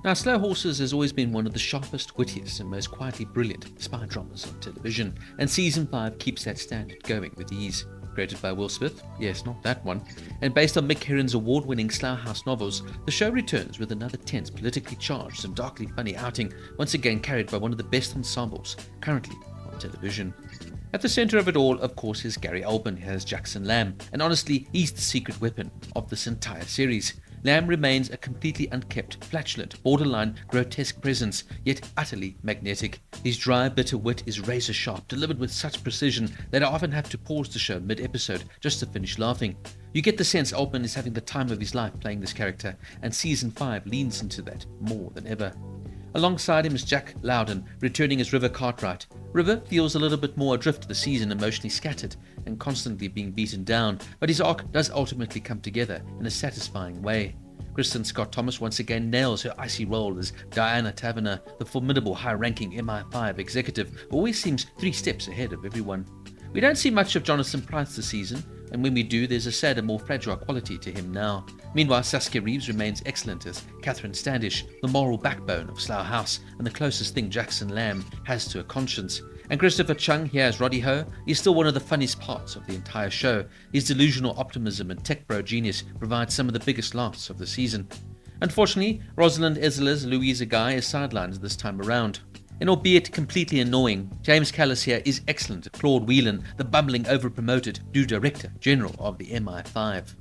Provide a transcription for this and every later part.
Now, Slough Horses has always been one of the sharpest, wittiest, and most quietly brilliant spy dramas on television, and Season 5 keeps that standard going with ease. Created by Will Smith, yes, not that one, and based on Mick Herron's award-winning Slough House novels, the show returns with another tense, politically charged, and darkly funny outing, once again carried by one of the best ensembles currently on television. At the centre of it all, of course, is Gary Oldman as Jackson Lamb, and honestly, he's the secret weapon of this entire series. Lamb remains a completely unkept, flatulent, borderline grotesque presence, yet utterly magnetic. His dry, bitter wit is razor sharp, delivered with such precision that I often have to pause the show mid-episode just to finish laughing. You get the sense Oldman is having the time of his life playing this character, and Season 5 leans into that more than ever. Alongside him is Jack Loudon, returning as River Cartwright. River feels a little bit more adrift this season, emotionally scattered and constantly being beaten down, but his arc does ultimately come together in a satisfying way. Kristen Scott Thomas once again nails her icy role as Diana Taverner, the formidable high-ranking MI5 executive who always seems 3 steps ahead of everyone. We don't see much of Jonathan Pryce this season, and when we do, there's a sadder, more fragile quality to him now. Meanwhile, Saskia Reeves remains excellent as Catherine Standish, the moral backbone of Slough House and the closest thing Jackson Lamb has to a conscience. And Christopher Chung, here as Roddy Ho, is still one of the funniest parts of the entire show. His delusional optimism and tech bro genius provide some of the biggest laughs of the season. Unfortunately, Rosalind Esla's Louisa Guy is sidelined this time around. And albeit completely annoying, James Callis here is excellent at Claude Whelan, the bumbling, over-promoted new Director General of the MI5.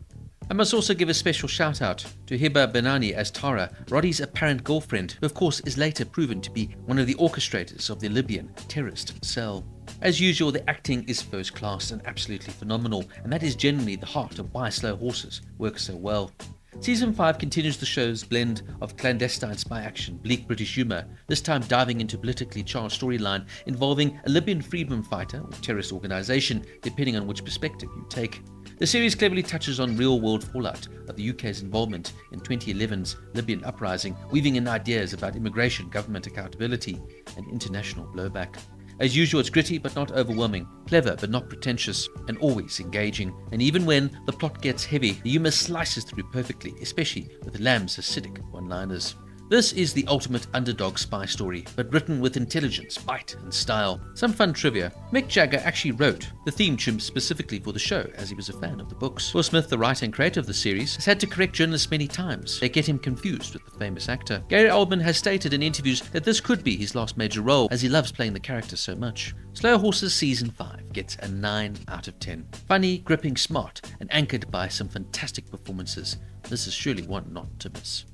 I must also give a special shout out to Hiba Benani as Tara, Roddy's apparent girlfriend, who of course is later proven to be one of the orchestrators of the Libyan terrorist cell. As usual, the acting is first class and absolutely phenomenal, and that is generally the heart of why Slough Horses works so well. Season 5 continues the show's blend of clandestine spy action, bleak British humour, this time diving into politically charged storyline involving a Libyan freedom fighter or terrorist organisation, depending on which perspective you take. The series cleverly touches on real-world fallout of the UK's involvement in 2011's Libyan uprising, weaving in ideas about immigration, government accountability, and international blowback. As usual, it's gritty but not overwhelming, clever but not pretentious, and always engaging. And even when the plot gets heavy, the humour slices through perfectly, especially with Lamb's acidic one-liners. This is the ultimate underdog spy story, but written with intelligence, bite, and style. Some fun trivia. Mick Jagger actually wrote the theme tune specifically for the show, as he was a fan of the books. Will Smith, the writer and creator of the series, has had to correct journalists many times. They get him confused with the famous actor. Gary Oldman has stated in interviews that this could be his last major role, as he loves playing the character so much. Slough Horses Season 5 gets a 9 out of 10. Funny, gripping, smart, and anchored by some fantastic performances. This is surely one not to miss.